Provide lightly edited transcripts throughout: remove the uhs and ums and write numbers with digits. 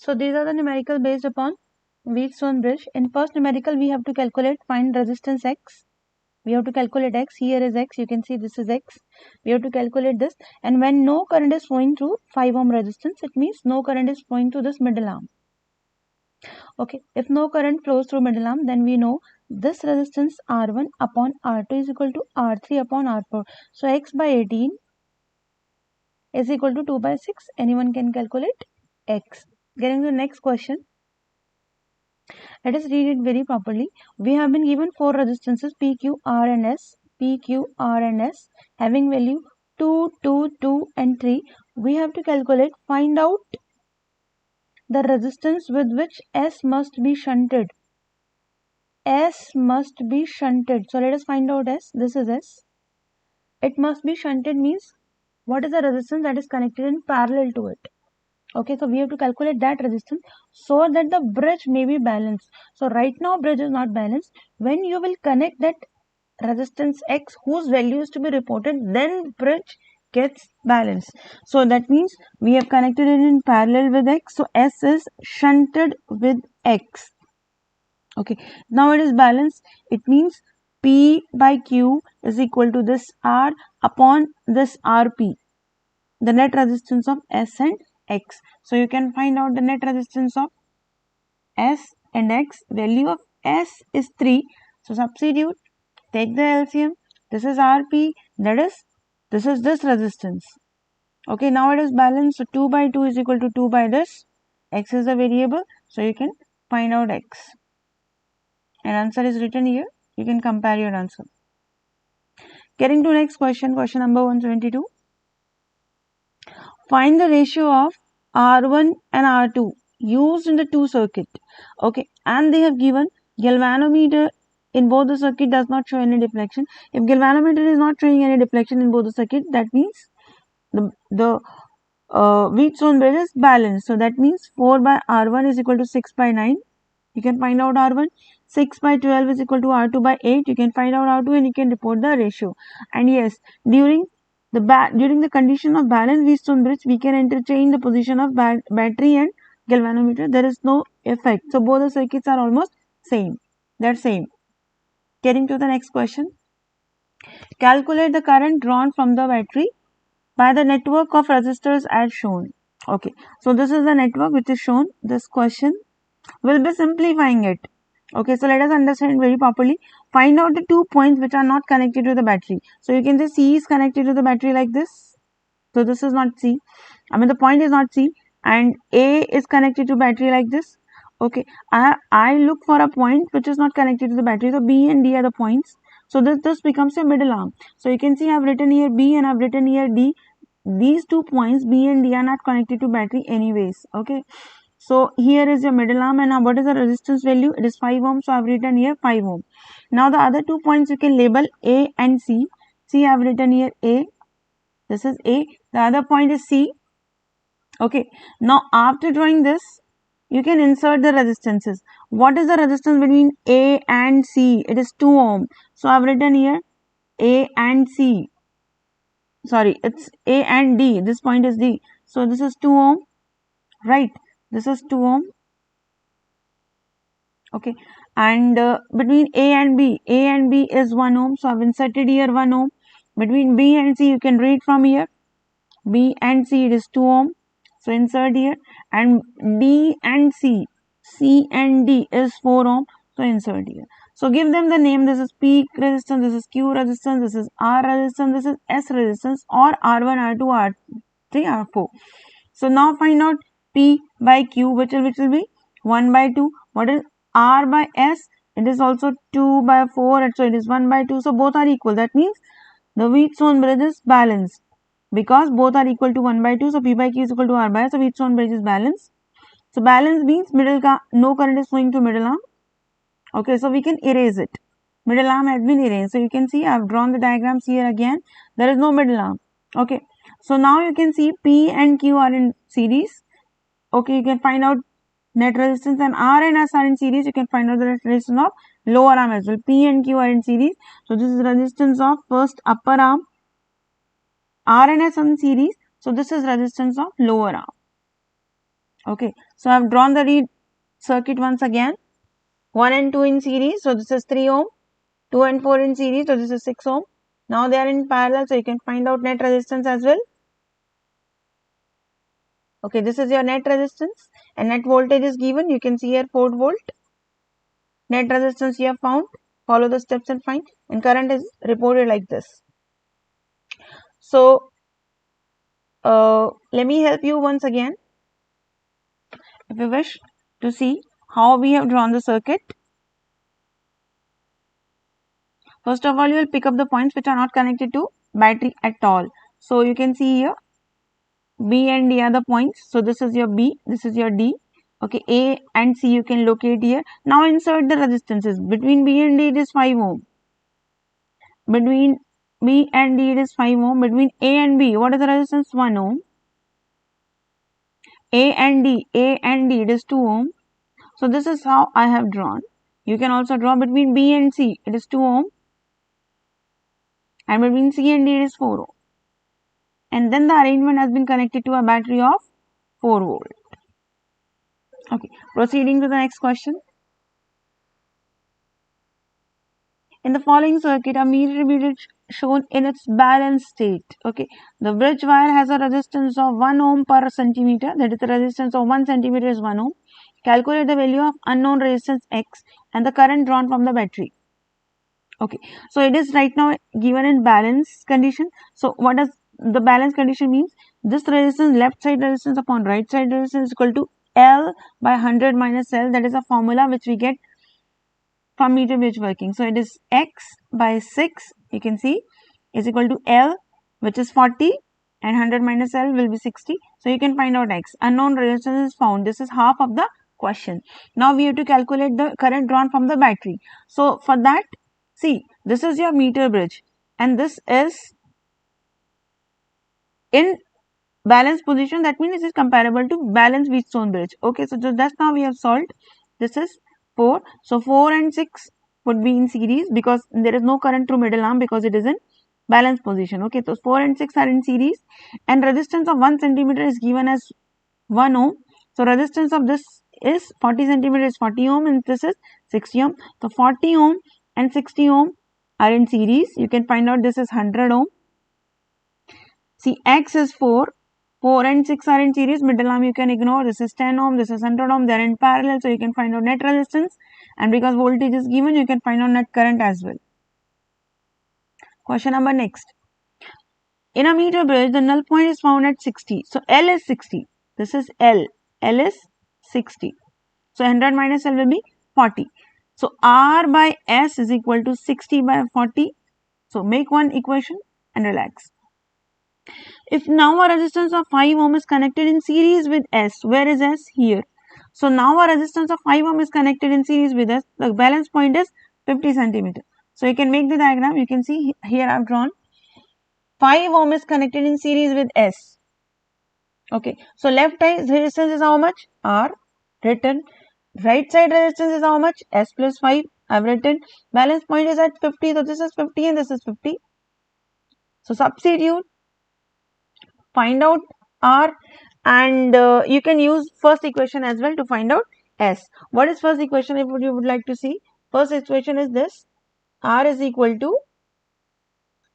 So these are the numerical based upon Wheatstone bridge. In first numerical, we have to find resistance X. We have to calculate X. Here is X. You can see this is X. We have to calculate this. And when no current is flowing through 5 ohm resistance, it means no current is flowing through this middle arm. Okay. If no current flows through middle arm, then we know this resistance R1 upon R2 is equal to R3 upon R4. So X by 18 is equal to 2 by 6. Anyone can calculate X. Getting to the next question. Let us read it very properly. We have been given 4 resistances P, Q, R and S. P, Q, R and S having value 2, 2, 2 and 3. We have to calculate, find out the resistance with which S must be shunted. S must be shunted. So let us find out S. This is S. It must be shunted means what is the resistance that is connected in parallel to it. Okay, so we have to calculate that resistance so that the bridge may be balanced. So right now bridge is not balanced. When you will connect that resistance X whose value is to be reported, then bridge gets balanced. So that means we have connected it in parallel with X. So S is shunted with X. Okay, now it is balanced. It means P by Q is equal to this R upon this RP, the net resistance of S and X. So you can find out the net resistance of S and X. Value of S is 3. So substitute, take the LCM. This is RP, that is, this is this resistance. Okay, now it is balanced. So 2 by 2 is equal to 2 by this. X is a variable. So you can find out X. And answer is written here. You can compare your answer. Getting to next question, question number 172. Find the ratio of R1 and R2 used in the two circuit. Okay, and they have given galvanometer in both the circuit does not show any deflection. If galvanometer is not showing any deflection in both the circuit, that means the Wheatstone bridge is balanced. So that means 4 by R1 is equal to 6 by 9. You can find out R1. 6 by 12 is equal to R2 by 8. You can find out R2 and you can report the ratio. And yes, during the condition of balanced Wheatstone bridge, we can interchange the position of battery and galvanometer. There is no effect. So both the circuits are almost same. They're same. Getting to the next question. Calculate the current drawn from the battery by the network of resistors as shown. Okay, so this is the network which is shown. This question will be simplifying it. Okay, so let us understand very properly. Find out the 2 points which are not connected to the battery. So you can say C is connected to the battery like this. So this is not C. I mean the point is not C, and A is connected to battery like this. Okay, I look for a point which is not connected to the battery. So B and D are the points. So this becomes a middle arm. So you can see I have written here B and I have written here D. These 2 points B and D are not connected to battery anyways. Okay, so here is your middle arm, and now what is the resistance value? It is 5 ohm. So I have written here 5 ohm. Now the other 2 points you can label A and C. See, I have written here A. This is A. The other point is C. Okay. Now after drawing this, you can insert the resistances. What is the resistance between A and C? It is 2 ohm. So I have written here A and C. Sorry, it's A and D. This point is D. So this is 2 ohm. Right. This is 2 ohm. Okay, and between A and B is 1 ohm. So I've inserted here 1 ohm. Between B and C, you can read from here. B and C, it is 2 ohm. So insert here. And D and C and D is 4 ohm. So insert here. So give them the name. This is P resistance, this is Q resistance, this is R resistance, this is S resistance, or R1, R2, R3, R4. So now find out P by Q, which will be 1 by 2. What is R by S? It is also 2 by 4, so it is 1 by 2. So both are equal. That means the Wheatstone bridge is balanced because both are equal to 1 by 2. So P by Q is equal to R by S. So Wheatstone bridge is balanced. So balance means no current is flowing to middle arm. Okay, so we can erase it. Middle arm has been erased. So you can see I have drawn the diagrams here again. There is no middle arm. Okay, so now you can see P and Q are in series. Okay, you can find out net resistance, and R and S are in series. You can find out the resistance of lower arm as well. P and Q are in series. So this is resistance of first upper arm. R and S are in series. So this is resistance of lower arm. Okay, so I have drawn the circuit once again. 1 and 2 in series, so this is 3 ohm. 2 and 4 in series, so this is 6 ohm. Now they are in parallel, so you can find out net resistance as well. Okay, this is your net resistance and net voltage is given. You can see here 4 volt. Net resistance you have found. Follow the steps and find. And current is reported like this. So, let me help you once again. If you wish to see how we have drawn the circuit. First of all, you will pick up the points which are not connected to battery at all. So, you can see here B and D are the points. So, this is your B, this is your D. Okay, A and C you can locate here. Now, insert the resistances. Between B and D it is 5 ohm. Between B and D it is 5 ohm. Between A and B, what is the resistance? 1 ohm. A and D it is 2 ohm. So, this is how I have drawn. You can also draw between B and C, it is 2 ohm. And between C and D it is 4 ohm. And then the arrangement has been connected to a battery of 4 volt. Okay, proceeding to the next question. In the following circuit, a meter read is shown in its balanced state. Okay, the bridge wire has a resistance of 1 ohm per centimeter. That is, the resistance of 1 centimeter is 1 ohm. Calculate the value of unknown resistance X and the current drawn from the battery. Okay, so it is right now given in balance condition. So what does the balance condition means? This resistance, left side resistance upon right side resistance is equal to L by 100 minus L. That is a formula which we get from meter bridge working. So it is X by 6, you can see, is equal to L, which is 40, and 100 minus L will be 60. So you can find out X. Unknown resistance is found. This is half of the question. Now we have to calculate the current drawn from the battery. So for that, see, this is your meter bridge and this is in balance position. That means this is comparable to balance Wheatstone bridge. Okay, so just now we have solved. This is 4. So 4 and 6 would be in series because there is no current through middle arm because it is in balance position. Okay, so 4 and 6 are in series and resistance of 1 centimeter is given as 1 ohm. So resistance of this is 40 centimeter is 40 ohm and this is 60 ohm. So 40 ohm and 60 ohm are in series. You can find out this is 100 ohm. See, X is 4. 4 and 6 are in series. Middle arm you can ignore. This is 10 ohm. This is 100 ohm. They are in parallel. So you can find out net resistance. And because voltage is given, you can find out net current as well. Question number next. In a meter bridge, the null point is found at 60. So L is 60. This is L. L is 60. So 100 minus L will be 40. So R by S is equal to 60 by 40. So make one equation and relax. If now a resistance of 5 ohm is connected in series with S, where is S? Here. So now a resistance of 5 ohm is connected in series with S. The balance point is 50 centimeter. So you can make the diagram. You can see here I have drawn 5 ohm is connected in series with S. Okay. So left side resistance is how much? R written. Right side resistance is how much? S plus 5. I have written. Balance point is at 50. So this is 50 and this is 50. So substitute. Find out R and you can use first equation as well to find out S. What is first equation if you would like to see? First equation is this. R is equal to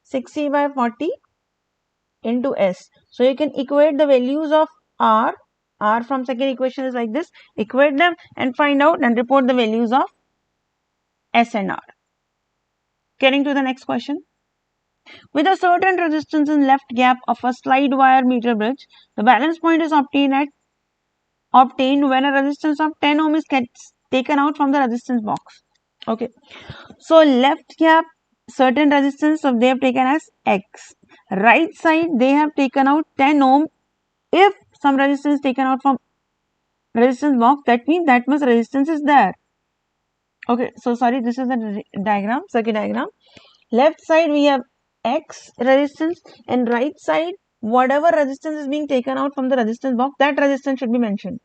60 by 40 into S. So you can equate the values of R. R from second equation is like this. Equate them and find out and report the values of S and R. Getting to the next question. With a certain resistance in left gap of a slide wire meter bridge, the balance point is obtained when a resistance of 10 ohm is taken out from the resistance box. Okay. So left gap certain resistance so they have taken as X. Right side they have taken out 10 ohm. If some resistance taken out from resistance box, that means that much resistance is there. Okay. So sorry, this is the diagram, circuit diagram. Left side we have X resistance and right side whatever resistance is being taken out from the resistance box, that resistance should be mentioned.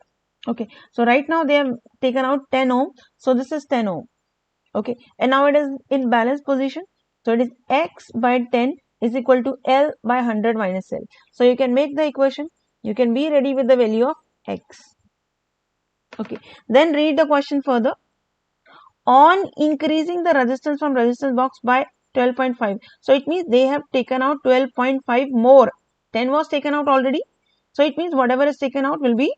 Okay, so right now they have taken out 10 ohm, so this is 10 ohm. Okay, and now it is in balance position, so it is X by 10 is equal to L by 100 minus L. So you can make the equation, you can be ready with the value of X. Okay, then read the question further. On increasing the resistance from resistance box by 12.5, so it means they have taken out 12.5 more. 10 was taken out already, so it means whatever is taken out will be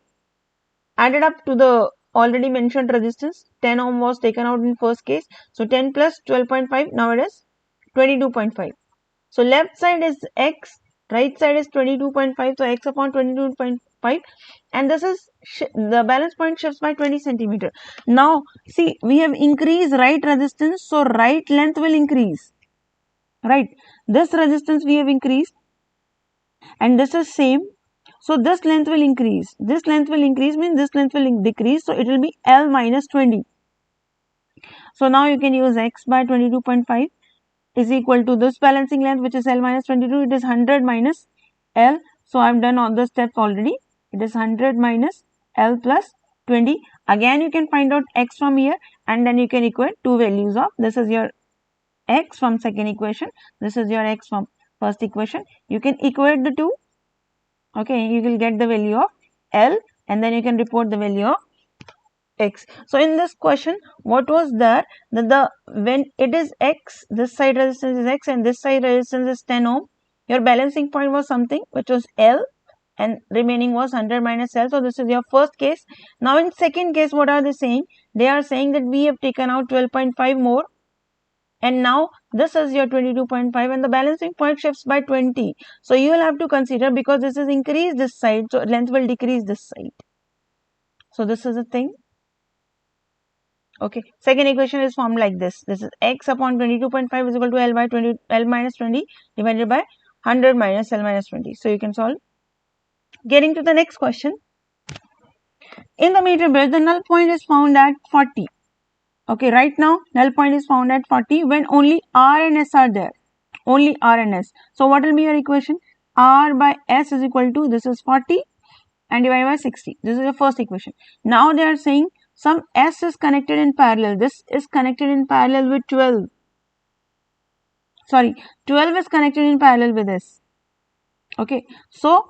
added up to the already mentioned resistance. 10 ohm was taken out in first case, so 10 plus 12.5, now it is 22.5. So left side is x, right side is 22.5, so x upon 22.5, and this is the balance point shifts by 20 centimeter. Now see, we have increased right resistance, so right length will increase, right? This resistance we have increased, and this is same, so this length will increase. This length will increase means this length will decrease, so it will be L minus 20. So now you can use x by 22.5 is equal to this balancing length, which is L minus 22. It is 100 minus L. So I have done all the steps already. It is 100 minus L plus 20. Again you can find out x from here, and then you can equate two values of, this is your x from second equation, this is your x from first equation. You can equate the two. Okay, you will get the value of L, and then you can report the value of x. So in this question, what was there, that the when it is x, this side resistance is x and this side resistance is 10 ohm, your balancing point was something which was L, and remaining was 100 minus L. So this is your first case. Now in second case, what are they saying? They are saying that we have taken out 12.5 more, and now this is your 22.5, and the balancing point shifts by 20. So you will have to consider, because this is increased this side, so length will decrease this side. So this is the thing. Okay, second equation is formed like this. This is x upon 22.5 is equal to L by 20, L minus 20 divided by 100 minus L minus 20. So you can solve. Getting to the next question. In the meter bridge, the null point is found at 40. Okay, right now null point is found at 40 when only R and S are there. Only R and S. So what will be your equation? R by S is equal to, this is 40 and divided by 60. This is your first equation. Now they are saying some S is connected in parallel. This is connected in parallel with 12. Sorry, 12 is connected in parallel with S. Okay, so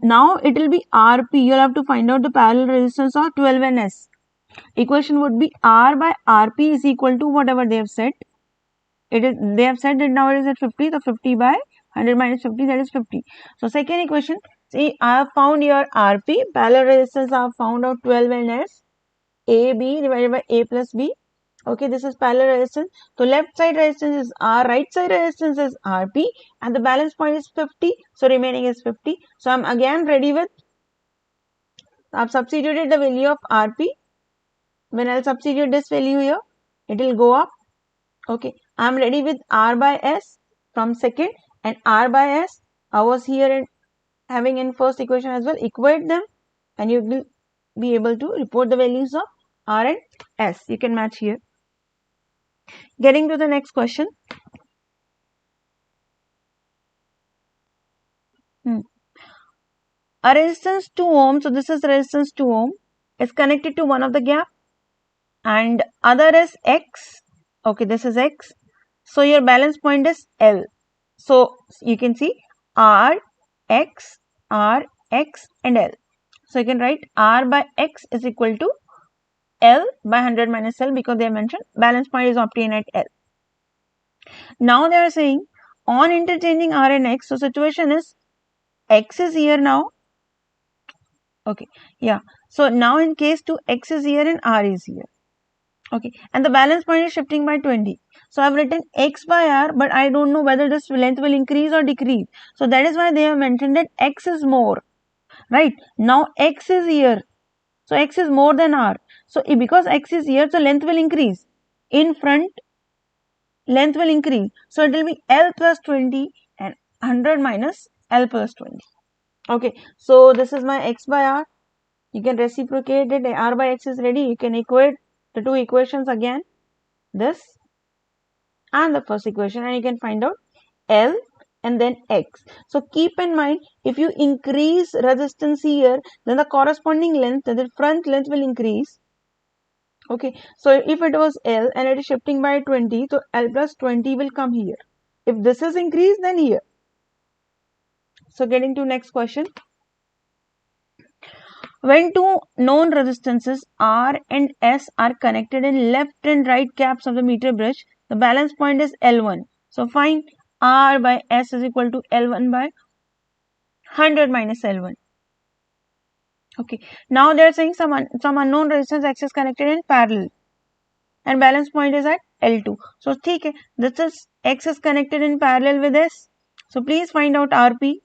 now it will be RP. You'll have to find out the parallel resistance of 12 and S. Equation would be R by RP is equal to whatever they have said. They have said that now it is at 50. So 50 by 100 minus 50, that is 50. So second equation, see, I have found your RP, parallel resistance I have found out 12 and S, AB divided by A plus B. Okay, this is parallel resistance. So left side resistance is R, right side resistance is RP, and the balance point is 50. So remaining is 50. So I'm again ready with, I've substituted the value of RP. When I'll substitute this value here, it will go up. Okay, I'm ready with R by S from second, and R by S I was here and having in first equation as well. Equate them and you will be able to report the values of R and S. You can match here. Getting to the next question. A resistance 2 ohm, so this is resistance 2 ohm, is connected to one of the gap, and other is X. Okay, this is X. So your balance point is L. So you can see R, X, R, X and L. So you can write R by X is equal to L by 100 minus L, because they have mentioned balance point is obtained at L. Now they are saying on interchanging R and X, so situation is X is here now. Okay, yeah. So now in case 2, X is here and R is here. Okay, and the balance point is shifting by 20. So I have written X by R, but I don't know whether this length will increase or decrease. So that is why they have mentioned that X is more. Right, now X is here. So X is more than R. So because X is here, so length will increase. In front, length will increase. So it will be L plus 20 and 100 minus L plus 20. Okay, so this is my X by R. You can reciprocate it. R by X is ready. You can equate the two equations again. This and the first equation, and you can find out L and then X. So keep in mind, if you increase resistance here, then the corresponding length, the front length will increase. Okay, so if it was L and it is shifting by 20, so L plus 20 will come here. If this is increased, then here. So getting to next question. When two known resistances R and S are connected in left and right caps of the meter bridge, the balance point is L1. So find R by S is equal to L1 by 100 minus L1. Okay. Now they are saying some unknown resistance X is connected in parallel and balance point is at L2. So ठीक है, this is X is connected in parallel with S. So please find out RP.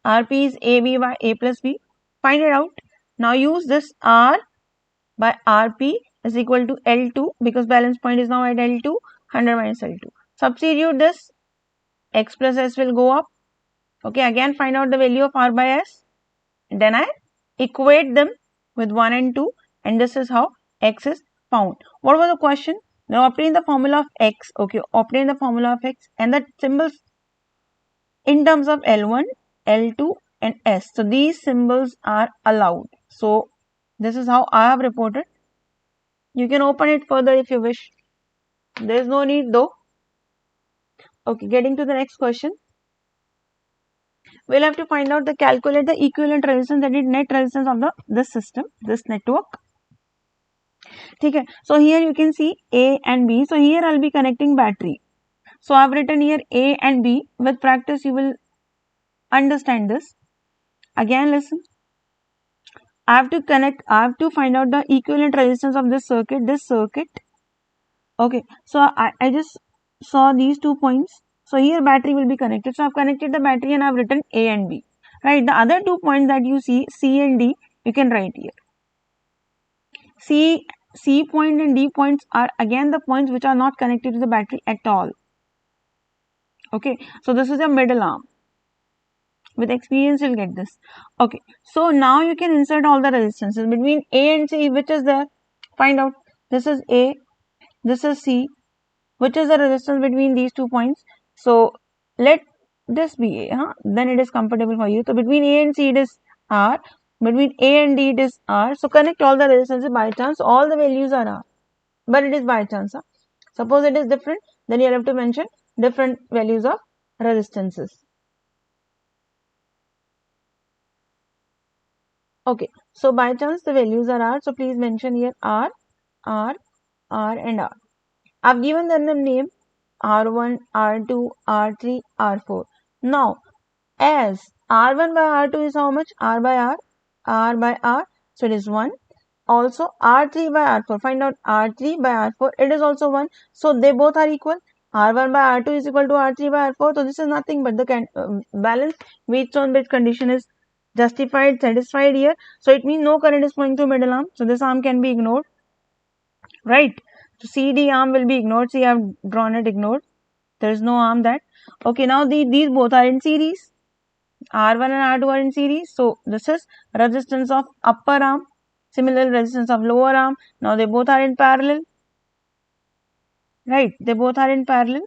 RP is AB by A plus B. Find it out. Now use this R by RP is equal to L2 because balance point is now at L2, 100 minus L2. Substitute this, X plus S will go up. Okay, again find out the value of R by S. Then I equate them with 1 and 2 and this is how X is found. What was the question? Now obtain the formula of X. Okay, obtain the formula of X and the symbols in terms of L1, L2 and S. So these symbols are allowed. So this is how I have reported. You can open it further if you wish. There is no need though. Okay, getting to the next question. We'll have to find out calculate the equivalent resistance, that is net resistance of this system, this network. Okay, so here you can see A and B. So here I'll be connecting battery. So I've written here A and B. With practice you will understand this. Again listen. I have to find out the equivalent resistance of this circuit. Okay, so I just saw these 2 points. So here battery will be connected. So I've connected the battery and I've written A and B. Right, the other 2 points that you see, C and D, you can write here. C point and D points are again the points which are not connected to the battery at all. Okay, so this is a middle arm. With experience you'll get this. Okay, so now you can insert all the resistances between A and C, which is there. Find out. This is A, this is C. Which is the resistance between these 2 points? So let this be A, then it is comfortable for you. So between A and C it is R, between A and D it is R. So connect all the resistances. By chance all the values are R, but it is by chance. Suppose it is different, then you have to mention different values of resistances. Okay, so by chance the values are R, so please mention here R, R, R and R. I've given them the name R1, R2, R3, R4. Now, as R1 by R2 is how much? R by R, R by R, so it is 1. Also, R3 by R4, find out R3 by R4, it is also 1. So, they both are equal. R1 by R2 is equal to R3 by R4. So, this is nothing but the balance Wheatstone bridge condition is justified, satisfied here. So, it means no current is flowing through middle arm. So, this arm can be ignored. Right. So, CD arm will be ignored. See, I have drawn it ignored. There is no arm that. Okay, now these both are in series. R1 and R2 are in series. So, this is resistance of upper arm. Similar resistance of lower arm. Now, they both are in parallel. Right. They both are in parallel.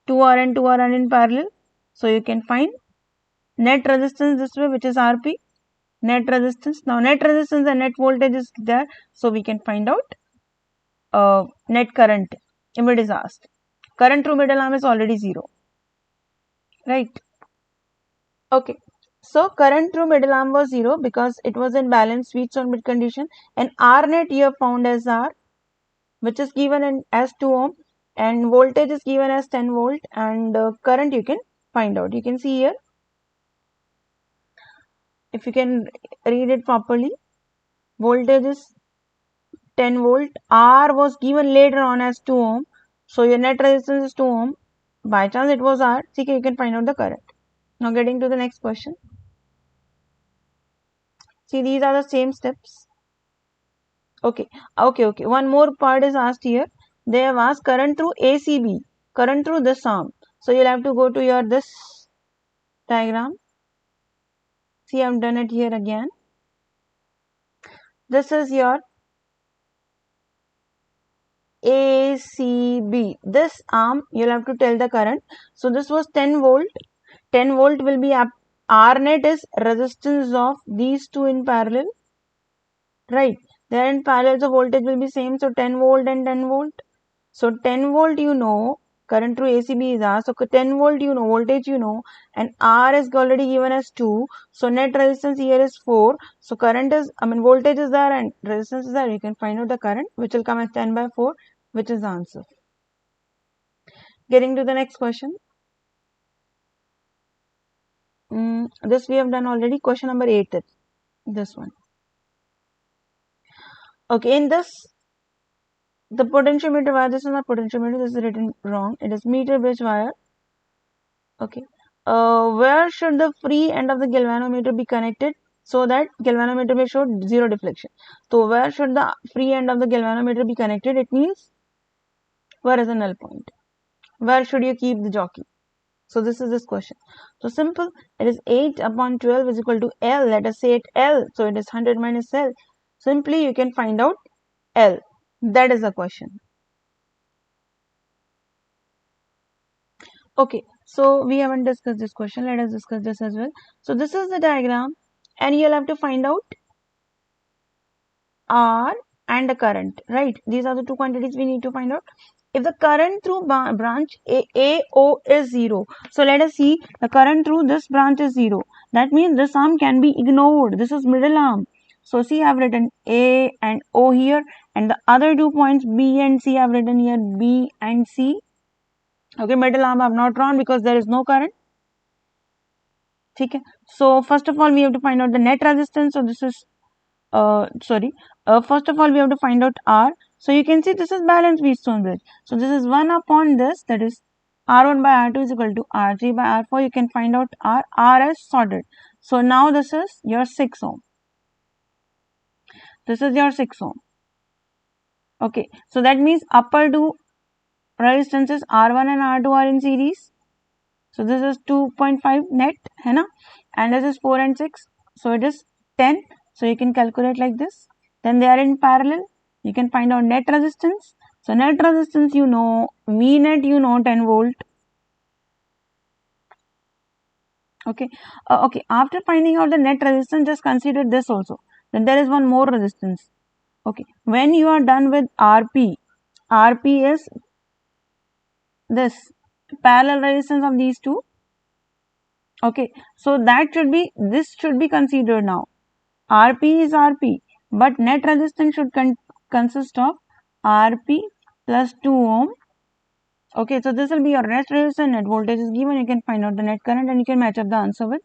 2R and 2R are in parallel. So, you can find net resistance this way, which is RP. Net resistance. Now, net resistance and net voltage is there. So, we can find out net current if it is asked. Current through middle arm is already 0. Right. Okay. So, current through middle arm was 0 because it was in balanced Wheatstone bridge condition, and R net you have found as R, which is given as 2 ohm, and voltage is given as 10 volt, and current you can find out. You can see here, if you can read it properly, voltage is 10 volt, R was given later on as 2 ohm, so your net resistance is 2 ohm. By chance it was R, so you can find out the current. Now getting to the next question. See, these are the same steps. Okay. One more part is asked here. They have asked current through ACB, current through this arm. So you'll have to go to your this diagram. See, I've done it here again. This is your ACB. This arm, you'll have to tell the current. So this was 10 volt. 10 volt will be up. R net is resistance of these two in parallel. Right. They are in parallel, so voltage will be same. So 10 volt and 10 volt. So 10 volt you know, current through ACB is R. So 10 volt you know, voltage you know, and R is already given as 2. So net resistance here is 4. So current is, voltage is there and resistance is there. You can find out the current, which will come as 10 by 4, which is the answer. Getting to the next question. This we have done already. Question number 8 is this one. Okay, in this, the potentiometer wire, this is not potentiometer, this is written wrong. It is meter bridge wire. Okay. Where should the free end of the galvanometer be connected so that galvanometer may show zero deflection? So where should the free end of the galvanometer be connected? It means where is the null point? Where should you keep the jockey? So this is this question. So simple. It is 8 upon 12 is equal to L. Let us say it L. So it is 100 minus L. Simply you can find out L. That is the question. Okay. So we haven't discussed this question. Let us discuss this as well. So this is the diagram and you'll have to find out R and the current, right? These are the two quantities we need to find out. If the current through branch AO is 0, so let us see the current through this branch is 0. That means this arm can be ignored. This is middle arm. So see, I have written A and O here, and the other 2 points B and C I have written here B and C. Okay, middle arm I have not drawn because there is no current. Okay. So first of all, we have to find out the net resistance. So this is first of all, we have to find out R. So you can see this is balanced Wheatstone bridge. So this is 1 upon this, that is R1 by R2 is equal to R3 by R4. You can find out R. R is sorted. So now this is your 6 ohm. This is your 6 ohm. Okay. So that means upper two resistances R1 and R2 are in series. So this is 2.5 net, है ना? And this is 4 and 6. So it is 10. So you can calculate like this. Then they are in parallel. You can find out net resistance. So net resistance you know, V net you know 10 volt. Okay. Okay. After finding out the net resistance, just consider this also. Then there is one more resistance. Okay. When you are done with RP, RP is this parallel resistance of these two. Okay. So that should be, this should be considered now. RP is RP, but net resistance should consist of RP plus 2 ohm. Okay, so this will be your net resistance, net voltage is given. You can find out the net current and you can match up the answer with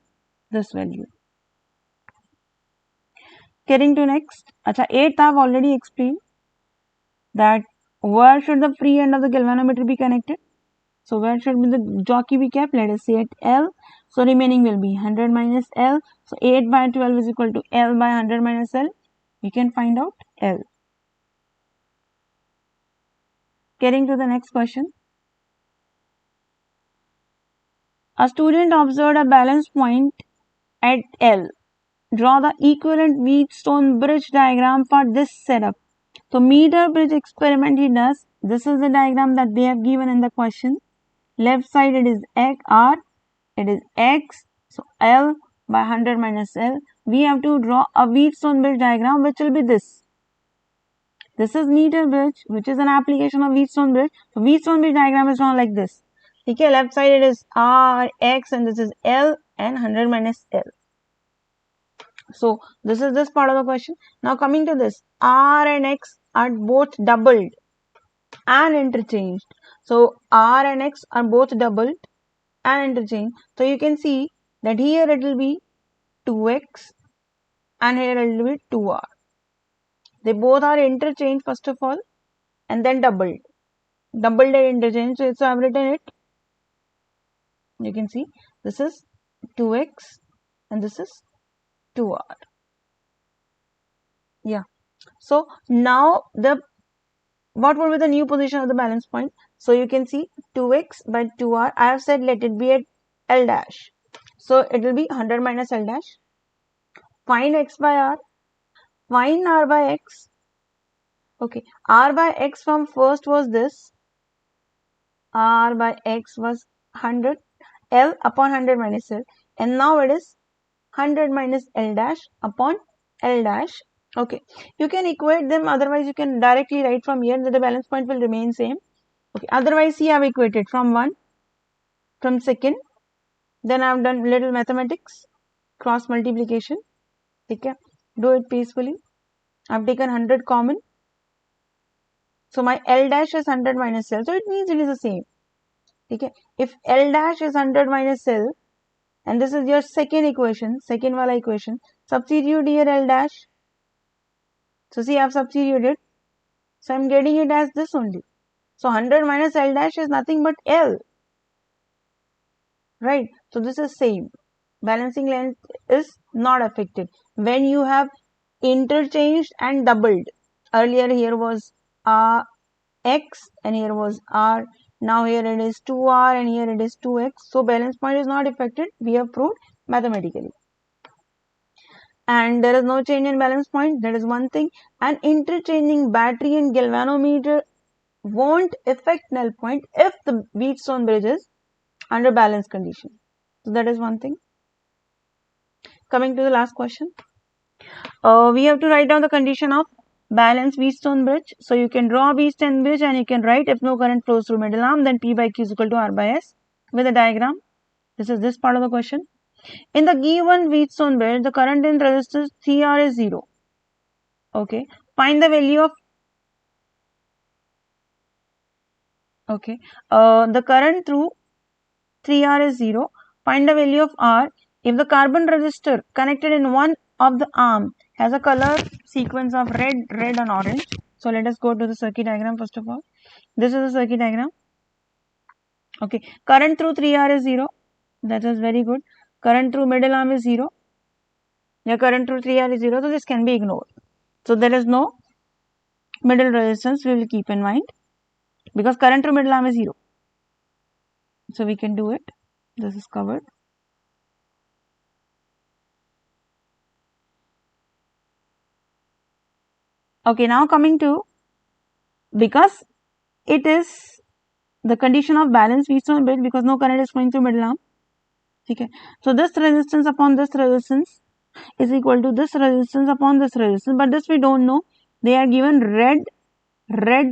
this value. Getting to next. Acha, 8th I have already explained that where should the free end of the galvanometer be connected. So where should be the jockey be kept? Let us say at L. So remaining will be 100 minus L. So 8 by 12 is equal to L by 100 minus L. You can find out L. Getting to the next question. A student observed a balance point at L. Draw the equivalent Wheatstone bridge diagram for this setup. So meter bridge experiment he does. This is the diagram that they have given in the question. Left side it is X, R, it is X. So L by 100 minus L. We have to draw a Wheatstone bridge diagram which will be this. This is meter bridge, which is an application of Wheatstone bridge. So Wheatstone bridge diagram is drawn like this. Okay, left side it is R, X, and this is L and 100 minus L. So this is this part of the question. Now coming to this, R and X are both doubled and interchanged. So R and X are both doubled and interchanged. So you can see that here it will be 2X and here it will be 2R. They both are interchanged first of all and then doubled. Doubled and interchanged. So I have written it. You can see this is 2X and this is 2R. Yeah. So now what will be the new position of the balance point? So you can see 2X by 2R. I have said let it be at L dash. So it will be 100 minus L dash. Find X by R. Find R by X. Okay. R by X from first was this. R by X was 100. L upon 100 minus L. And now it is 100 minus L dash upon L dash. Okay. You can equate them. Otherwise, you can directly write from here that the balance point will remain same. Okay, otherwise see, I have equated from 1, from second, then I have done little mathematics, cross multiplication. Okay, do it peacefully. I have taken 100 common. So my L dash is 100 minus L, so it means it is the same. Okay, if L dash is 100 minus L, and this is your second equation, second wala equation, substitute here L dash. So see, I have substituted. So I am getting it as this only. So 100 minus L dash is nothing but L. Right? So this is same. Balancing length is not affected. When you have interchanged and doubled. Earlier here was X and here was R. Now here it is 2R and here it is 2X. So balance point is not affected. We have proved mathematically. And there is no change in balance point. That is one thing. And interchanging battery and galvanometer won't affect null point if the Wheatstone bridge is under balance condition. So that is one thing. Coming to the last question. We have to write down the condition of balanced Wheatstone bridge. So you can draw Wheatstone bridge and you can write if no current flows through middle arm, then P by Q is equal to R by S with a diagram. This is this part of the question. In the given Wheatstone bridge, the current in resistance 3R is 0. Okay. Find the value of the current through 3R is 0. Find the value of R if the carbon resistor connected in one of the arm has a color sequence of red, red and orange. So let us go to the circuit diagram first of all. This is the circuit diagram. Okay, current through 3R is 0. That is very good. Current through middle arm is 0. Yeah, current through 3R is 0. So this can be ignored. So there is no middle resistance we will keep in mind because current through middle arm is 0. So we can do it. This is covered. Okay, now coming to, because it is the condition of balance Wheatstone bridge because no current is flowing through middle arm. Okay. So this resistance upon this resistance is equal to this resistance upon this resistance, but this we don't know. They are given red, red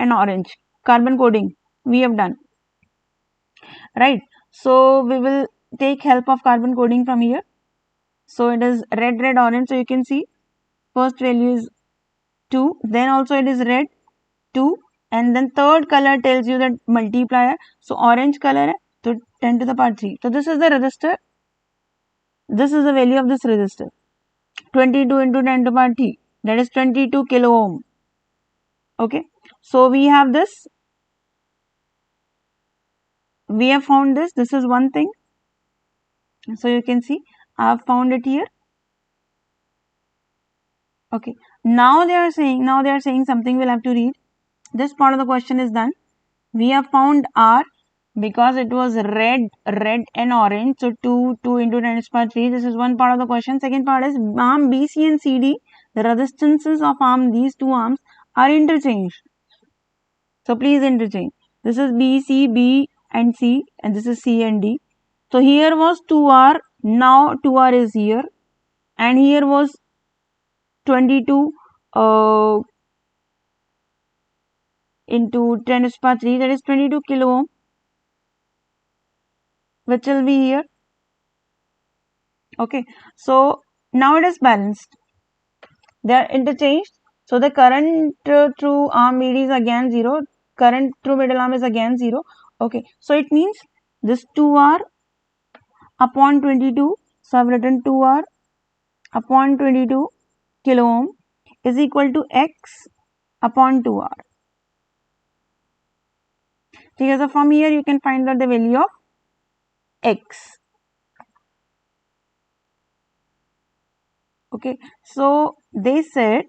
and orange. Carbon coding we have done. Right. So we will take help of carbon coding from here. So it is red, red, orange. So you can see first value is 2, then also it is red 2, and then third color tells you that multiplier. So orange color है, so 10 to the power 3. So this is the resistor. This is the value of this resistor. 22 into 10 to the power 3. That is 22 kilo ohm. Okay. So we have this. We have found this. This is one thing. So you can see I have found it here. Okay. Now they are saying something we'll have to read. This part of the question is done. We have found R because it was red, red and orange. So 2 into 10 to the power 3. This is one part of the question. Second part is arm BC and CD. The resistances of these two arms are interchanged. So please interchange. This is B, C, B and C, and this is C and D. So here was 2R. Now 2R is here, and here was 22 into 10 to the power 3. That is 22 kilo ohm, which will be here. Okay, so now it is balanced. They are interchanged. So the current through arm BD is again 0. Current through middle arm is again 0. Okay, so it means this 2R upon 22. So I have written 2R upon 22 kilo ohm is equal to X upon 2R. Okay, so from here you can find out the value of X. Okay, so they said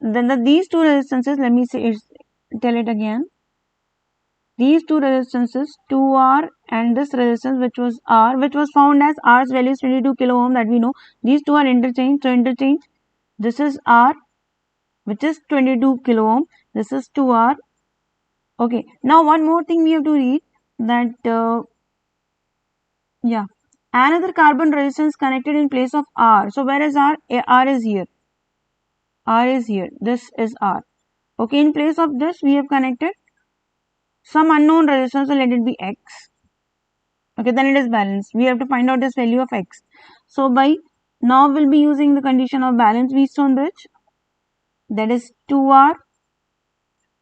then these two resistances, let me tell it again. These two resistances, 2R and this resistance which was R, which was found as R's value is 22 kilo ohm, that we know. These two are interchanged. So interchange. This is R, which is 22 kilo ohm. This is 2R. Okay. Now one more thing we have to read, that another carbon resistance connected in place of R. So where is R? R is here. R is here. This is R. Okay, in place of this we have connected some unknown resistance, so let it be x. Okay, then it is balanced. We have to find out this value of x. So by now we'll be using the condition of balanced Wheatstone bridge, that is 2r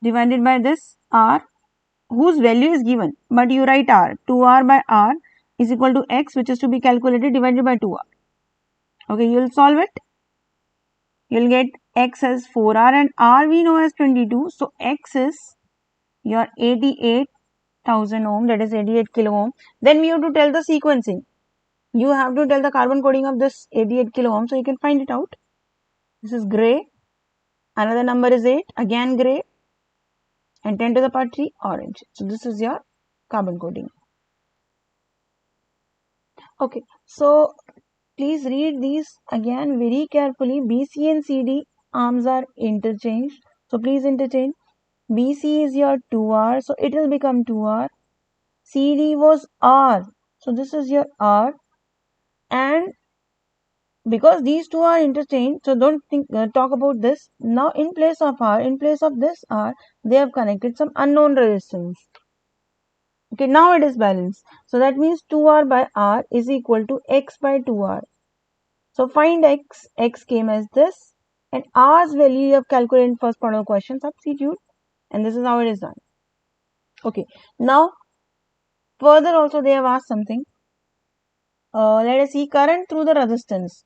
divided by this r whose value is given, but you write r. 2r by r is equal to x, which is to be calculated, divided by 2r. Okay, you will solve it. You will get x as 4r and r we know as 22. So x is your 88,000 ohm, that is 88 kilo ohm. Then we have to tell the sequencing. You have to tell the carbon coding of this 88 kilo ohm, so you can find it out. This is gray. Another number is 8, again gray, and 10 to the power 3 orange. So this is your carbon coding. Okay, so please read these again very carefully. BC and CD arms are interchanged. So please interchange. BC is your 2R, so it will become 2R. CD was R, so this is your R. And because these two are interchanged, so don't talk about this. Now in place of R, in place of this R, they have connected some unknown resistance. Okay, now it is balanced. So that means 2R by R is equal to X by 2R. So find X. X came as this. And R's value you have calculated in first part of the question. Substitute. And this is how it is done. Okay. Now, further also they have asked something. Let us see current through the resistance.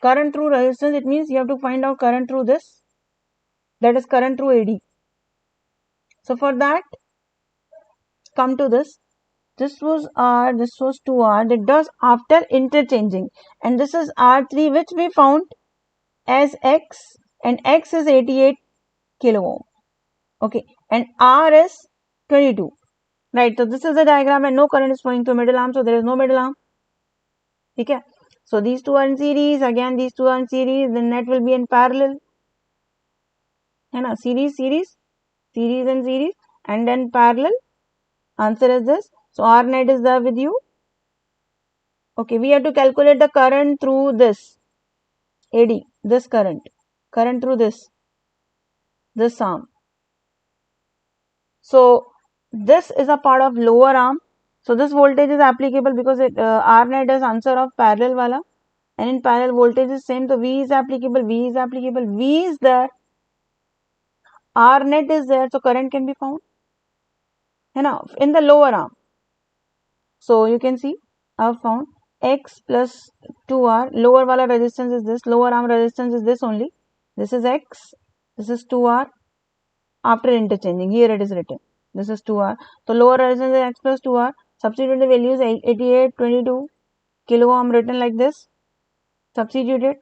Current through resistance, it means you have to find out current through this. That is current through AD. So for that, come to this. This was R, this was 2R. That does after interchanging. And this is R3, which we found as X. And X is 88 kilo ohm. Okay. And R is 22. Right. So this is the diagram and no current is flowing through middle arm. So there is no middle arm. Okay. So these two are in series. Again, these two are in series. The net will be in parallel. Series and series. And then parallel. Answer is this. So R net is there with you. Okay, we have to calculate the current through this AD, this current through this arm. So this is a part of lower arm. So this voltage is applicable because R net is answer of parallel wala, and in parallel voltage is same. So V is applicable, V is there, R net is there, so current can be found. In the lower arm. So you can see I have found X plus 2R. Lower wala resistance is this. Lower arm resistance is this only. This is X. This is 2R. After interchanging, here it is written. This is 2R. So lower resistance is X plus 2R. Substitute the values 88, 22 kilo ohm written like this. Substituted.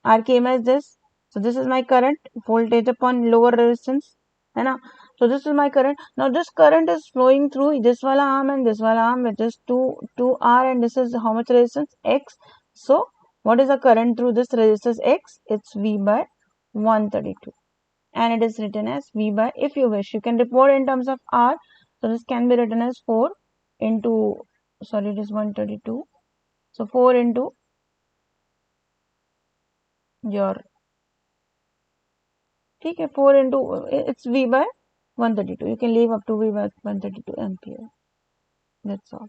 R came as this. So this is my current. Voltage upon lower resistance. So this is my current. Now this current is flowing through this wala arm and this wala arm, which is 2R, and this is how much resistance? X. So what is the current through this resistance X? It's V by 132. And it is written as V by, if you wish, you can report in terms of R. So this can be written as 4 into, sorry, it is 132. So 4 into your, okay, 4 into, it's V by 132. You can leave up to V by 132 ampere. That's all.